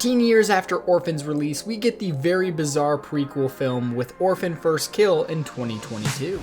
13 years after Orphan's release, we get the very bizarre prequel film with Orphan First Kill in 2022.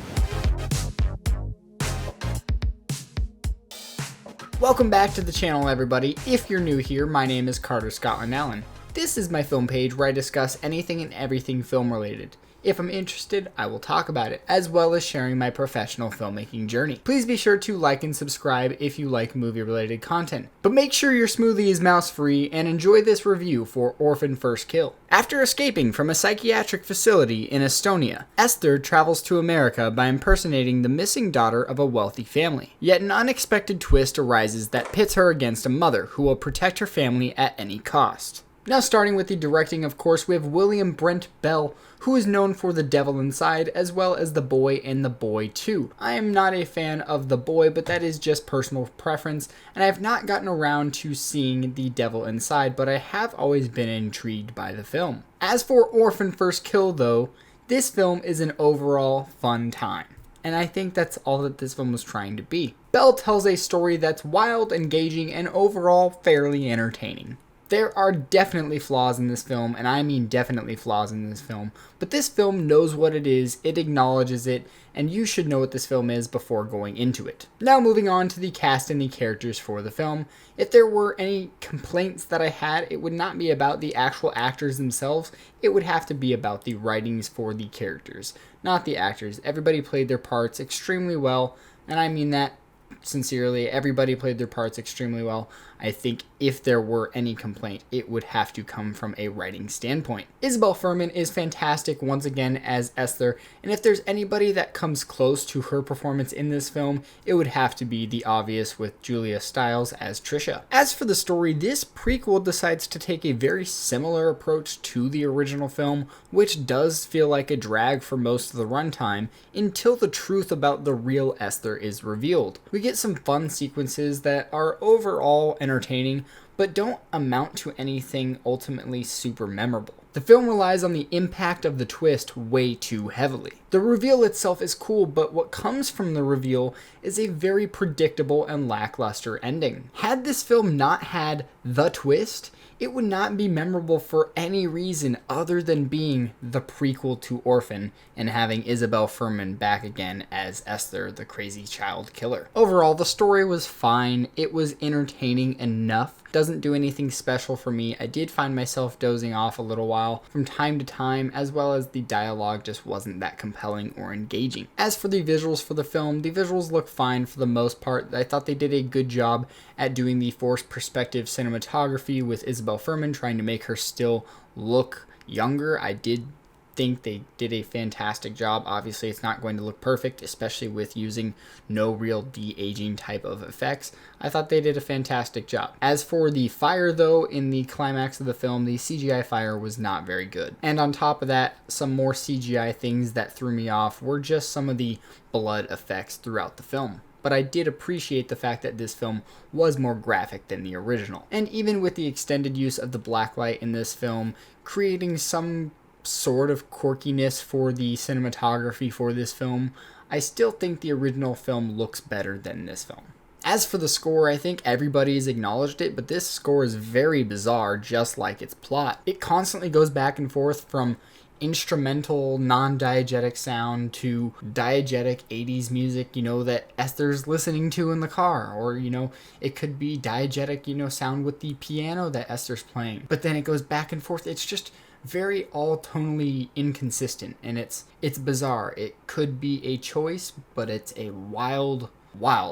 Welcome back to the channel, everybody. If you're new here, my name is Carter Scotland Allen. This is my film page where I discuss anything and everything film related. If I'm interested, I will talk about it, as well as sharing my professional filmmaking journey. Please be sure to like and subscribe if you like movie-related content. But make sure your smoothie is mouse-free and enjoy this review for Orphan First Kill. After escaping from a psychiatric facility in Estonia, Esther travels to America by impersonating the missing daughter of a wealthy family. Yet an unexpected twist arises that pits her against a mother who will protect her family at any cost. Now, starting with the directing, of course, we have William Brent Bell, who is known for The Devil Inside, as well as The Boy and The Boy 2. I am not a fan of The Boy, but that is just personal preference, and I have not gotten around to seeing The Devil Inside, but I have always been intrigued by the film. As for Orphan First Kill, though, this film is an overall fun time. And I think that's all that this film was trying to be. Bell tells a story that's wild, engaging, and overall fairly entertaining. There are definitely flaws in this film, and I mean definitely flaws in this film, but this film knows what it is, it acknowledges it, and you should know what this film is before going into it. Now moving on to the cast and the characters for the film. If there were any complaints that I had, it would not be about the actual actors themselves, it would have to be about the writings for the characters, not the actors. Everybody played their parts extremely well, and I mean that sincerely. Everybody played their parts extremely well. I think if there were any complaint, it would have to come from a writing standpoint. Isabelle Fuhrman is fantastic once again as Esther, and if there's anybody that comes close to her performance in this film, it would have to be the obvious with Julia Stiles as Trisha. As for the story, this prequel decides to take a very similar approach to the original film, which does feel like a drag for most of the runtime, until the truth about the real Esther is revealed. We get some fun sequences that are overall entertaining, but don't amount to anything ultimately super memorable. The film relies on the impact of the twist way too heavily. The reveal itself is cool, but what comes from the reveal is a very predictable and lackluster ending. Had this film not had the twist, it would not be memorable for any reason other than being the prequel to Orphan and having Isabelle Fuhrman back again as Esther, the crazy child killer. Overall, the story was fine. It was entertaining enough. Doesn't do anything special for me. I did find myself dozing off a little while from time to time, as well as the dialogue just wasn't that compelling or engaging. As for the visuals for the film, the visuals look fine for the most part. I thought they did a good job at doing the forced perspective cinematography with Isabelle Fuhrman, trying to make her still look younger. I did think they did a fantastic job. Obviously, it's not going to look perfect, especially with using no real de-aging type of effects. I thought they did a fantastic job. As for the fire, though, in the climax of the film, the CGI fire was not very good. And on top of that, some more CGI things that threw me off were just some of the blood effects throughout the film. But I did appreciate the fact that this film was more graphic than the original. And even with the extended use of the blacklight in this film, creating some sort of quirkiness for the cinematography for this film, I still think the original film looks better than this film. As for the score, I think everybody's acknowledged it, but this score is very bizarre, just like its plot. It constantly goes back and forth from instrumental, non-diegetic sound to diegetic 80s music, that Esther's listening to in the car, or, it could be diegetic, sound with the piano that Esther's playing. But then it goes back and forth. It's just very all tonally inconsistent, and it's bizarre. It could be a choice, but it's a wild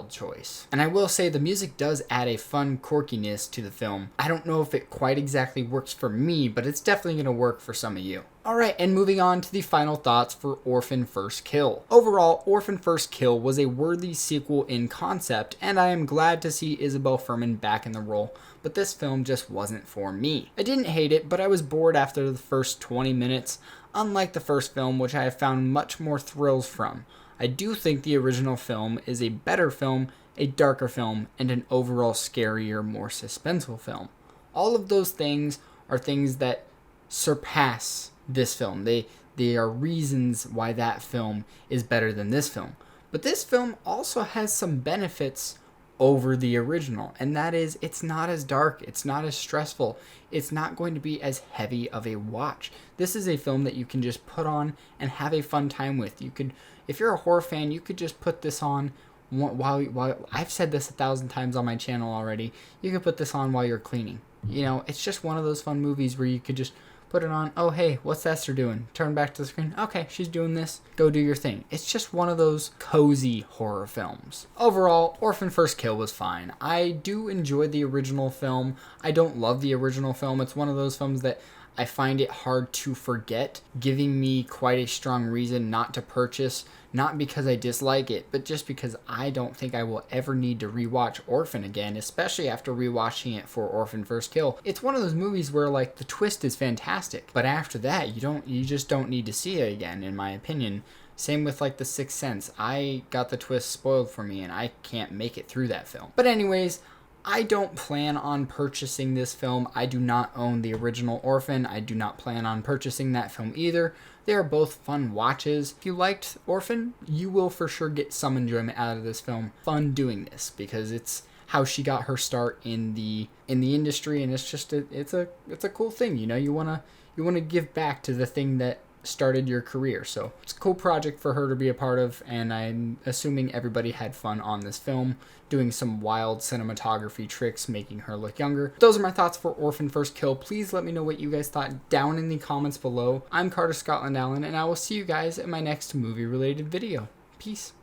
choice. And I will say the music does add a fun quirkiness to the film. I don't know if it quite exactly works for me, but it's definitely going to work for some of you. Alright, and moving on to the final thoughts for Orphan First Kill. Overall, Orphan First Kill was a worthy sequel in concept, and I am glad to see Isabelle Fuhrman back in the role, but this film just wasn't for me. I didn't hate it, but I was bored after the first 20 minutes, unlike the first film, which I have found much more thrills from. I do think the original film is a better film, a darker film, and an overall scarier, more suspenseful film. All of those things are things that surpass this film. They are reasons why that film is better than this film. But this film also has some benefits over the original, and that is it's not as dark, it's not as stressful, it's not going to be as heavy of a watch. This is a film that you can just put on and have a fun time with. You could, if you're a horror fan, you could just put this on while I've said this 1,000 times on my channel already. You could put this on while you're cleaning. You know, it's just one of those fun movies where you could just put it on. Oh, hey, what's Esther doing? Turn back to the screen. Okay, she's doing this. Go do your thing. It's just one of those cozy horror films. Overall, Orphan First Kill was fine. I do enjoy the original film. I don't love the original film. It's one of those films that I find it hard to forget, giving me quite a strong reason not to purchase, not because I dislike it, but just because I don't think I will ever need to rewatch Orphan again, especially after rewatching it for Orphan First Kill. It's one of those movies where like the twist is fantastic, but after that you just don't need to see it again, in my opinion. Same with like The Sixth Sense. I got the twist spoiled for me and I can't make it through that film. But anyways, I don't plan on purchasing this film. I do not own the original Orphan. I do not plan on purchasing that film either. They are both fun watches. If you liked Orphan, you will for sure get some enjoyment out of this film. Fun doing this because it's how she got her start in the industry, and it's just it's a cool thing. You know, you wanna give back to the thing that started your career. So it's a cool project for her to be a part of, and I'm assuming everybody had fun on this film, doing some wild cinematography tricks, making her look younger. Those are my thoughts for Orphan First Kill. Please let me know what you guys thought down in the comments below. I'm Carter Scotland Allen, and I will see you guys in my next movie-related video. Peace.